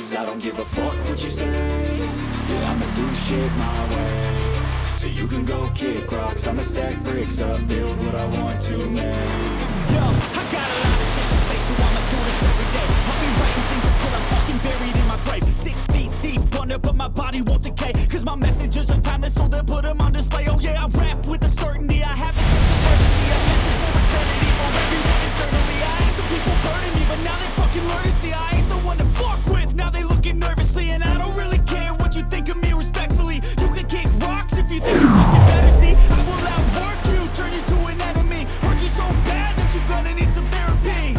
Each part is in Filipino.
Cause I don't give a fuck what you say. Yeah, I'ma do shit my way. So you can go kick rocks, I'ma stack bricks up, build what I want to make. Yo, I got a lot of shit to say, so I'ma do this every day. I'll be writing things until I'm fucking buried in my grave. 6 feet deep under, but my body won't decay. Cause my messages are timeless, so they'll put them on display. Oh yeah, I rap with a certainty, I have a sense of urgency. A message for eternity, for everyone internally. I had some people burning me, but now they fucking learn to see I ain't the one to fuck with. Now they looking nervously, and I don't really care what you think of me respectfully. You can kick rocks if you think you're fucking better, see. I will outwork you, turn you to an enemy. Hurt you so bad that you're gonna need some therapy.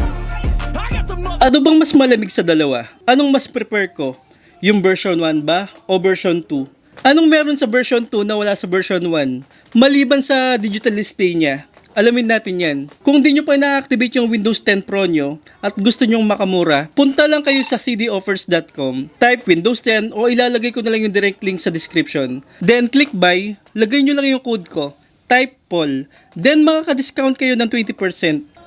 I got the mother. Ano bang mas malamig sa dalawa? Anong mas prefer ko? Yung version 1 ba o version 2? Anong meron sa version 2 na wala sa version 1? Maliban sa digital display niya, alamin natin yan. Kung di nyo pa na-activate yung Windows 10 Pro nyo at gusto nyong makamura, punta lang kayo sa cdoffers.com, type Windows 10 o ilalagay ko na lang yung direct link sa description. Then click buy, lagay nyo lang yung code ko, type Paul. Then makaka-discount kayo ng 20%.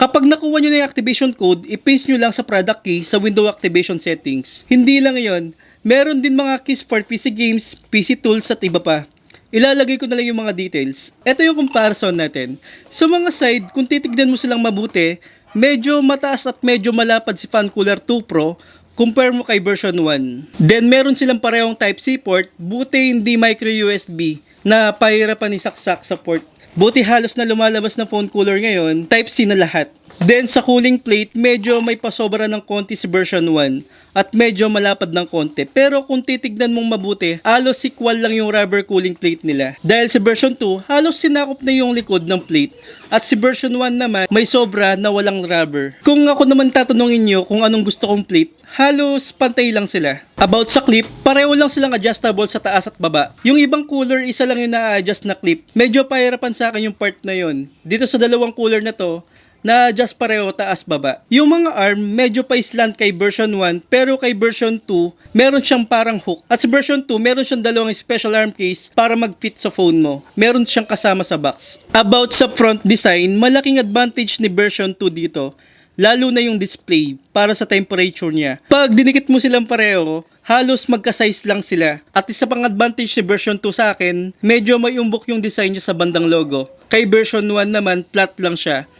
Kapag nakuha nyo na yung activation code, i-paste nyo lang sa product key sa window activation settings. Hindi lang yon, meron din mga keys for PC games, PC tools at iba pa. Ilalagay ko na lang yung mga details. Ito yung comparison natin. Sa mga side, kung titignan mo silang mabuti, medyo mataas at medyo malapad si Fan Cooler 2 Pro compare mo kay version 1. Then meron silang parehong Type-C port, buti hindi micro USB na pahirapan ni saksak sa port. Buti halos na lumalabas na phone cooler ngayon, Type-C na lahat. Then sa cooling plate, medyo may pasobra ng konti si version 1 at medyo malapad ng konti. Pero kung titignan mong mabuti, halos equal lang yung rubber cooling plate nila. Dahil sa version 2, halos sinakop na yung likod ng plate. At si version 1 naman, may sobra na walang rubber. Kung ako naman tatanungin nyo kung anong gusto kong plate, halos pantay lang sila. About sa clip, pareho lang silang adjustable sa taas at baba. Yung ibang cooler, isa lang yung na-adjust na clip. Medyo pahirapan sa akin yung part na yon. Dito sa dalawang cooler na to, na-adjust pareho taas baba. Yung mga arm, medyo pa slant kay version 1, pero kay version 2, meron siyang parang hook. At sa version 2, meron siyang dalawang special arm case para mag-fit sa phone mo. Meron siyang kasama sa box. About sa front design, malaking advantage ni version 2 dito, lalo na yung display para sa temperature niya. Pag dinikit mo silang pareho, halos magka-size lang sila. At isa pang advantage ni version 2 sa akin, medyo may umbok yung design niya sa bandang logo. Kay version 1 naman, flat lang siya.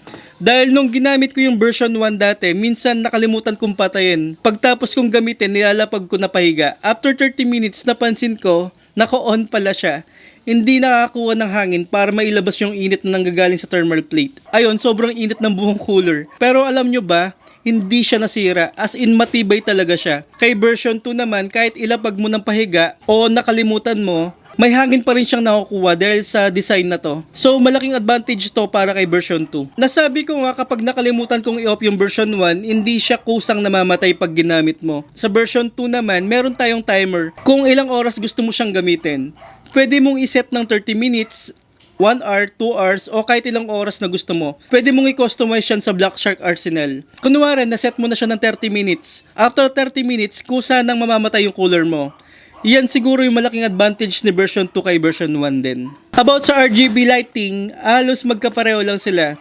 Dahil nung ginamit ko yung version 1 dati, minsan nakalimutan kong patayin. Pagtapos kong gamitin, nilalapag ko na pahiga. After 30 minutes, napansin ko, naka-on pala siya. Hindi nakakakuha ng hangin para mailabas yung init na nanggagaling sa thermal plate. Ayun, sobrang init ng buong cooler. Pero alam nyo ba, hindi siya nasira, as in matibay talaga siya. Kay version 2 naman, kahit ilapag mo ng pahiga o nakalimutan mo, may hangin pa rin siyang nakukuha dahil sa design na to. So malaking advantage to para kay version 2. Nasabi ko nga kapag nakalimutan kong i-off yung version 1, hindi siya kusang namamatay pag ginamit mo. Sa version 2 naman, meron tayong timer kung ilang oras gusto mo siyang gamitin. Pwede mong iset ng 30 minutes, 1 hour, 2 hours, o kahit ilang oras na gusto mo. Pwede mong i-customize yan sa Black Shark Arsenal. Kunwari, naset mo na siya ng 30 minutes. After 30 minutes, kusa nang mamamatay yung cooler mo. Yan siguro yung malaking advantage ni version 2 kay version 1 din. About sa RGB lighting, halos magkapareho lang sila.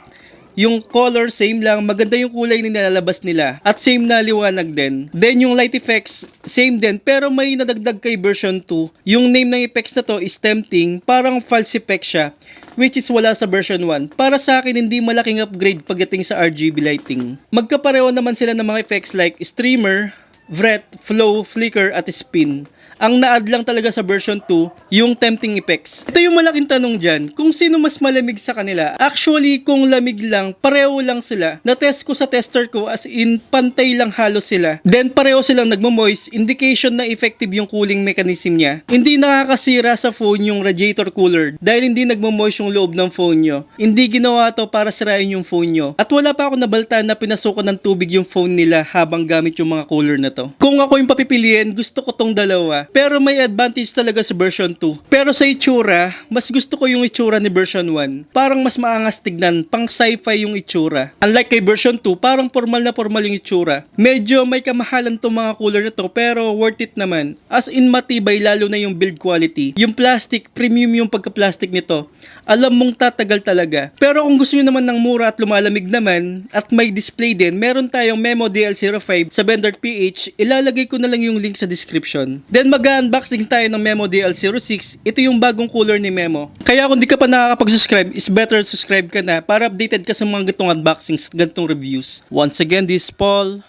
Yung color same lang, maganda yung kulay na nilalabas nila at same na liwanag din. Then yung light effects, same din pero may nadagdag kay version 2. Yung name ng effects na to is tempting, parang false effect siya, which is wala sa version 1. Para sa akin, hindi malaking upgrade pagdating sa RGB lighting. Magkapareho naman sila ng mga effects like streamer, vret, flow, flicker at spin. Ang na-add lang talaga sa version 2, yung tempting effects. Ito yung malaking tanong dyan, kung sino mas malamig sa kanila. Actually, kung lamig lang, pareho lang sila. Na-test ko sa tester ko as in pantay lang halos sila. Then pareho silang nagmo-moist, indication na effective yung cooling mechanism niya. Hindi nakakasira sa phone yung radiator cooler dahil hindi nagmo-moist yung loob ng phone nyo. Hindi ginawa to para sirain yung phone nyo. At wala pa ako nabalta na pinasukan ng tubig yung phone nila habang gamit yung mga cooler na to. Kung ako yung papipiliin, gusto ko tong dalawa. Pero may advantage talaga sa version 2. Pero sa itsura, mas gusto ko yung itsura ni version 1. Parang mas maangas tignan, pang sci-fi yung itsura. Unlike kay version 2, parang formal na formal yung itsura. Medyo may kamahalan tong mga cooler na to, pero worth it naman. As in matibay, lalo na yung build quality. Yung plastic, premium yung pagka-plastic nito. alam mong tatagal talaga. Pero kung gusto nyo naman ng mura at lumalamig naman, at may display din, meron tayong Memo DL05 sa Vendor PH, ilalagay ko na lang yung link sa description. Then mag-unboxing tayo ng Memo DL06, ito yung bagong cooler ni Memo. Kaya kung di ka pa nakakapag-subscribe, is better subscribe ka na para updated ka sa mga gantong unboxings, gantong reviews. Once again, this is Paul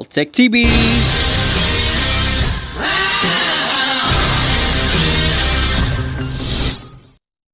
Tech TV.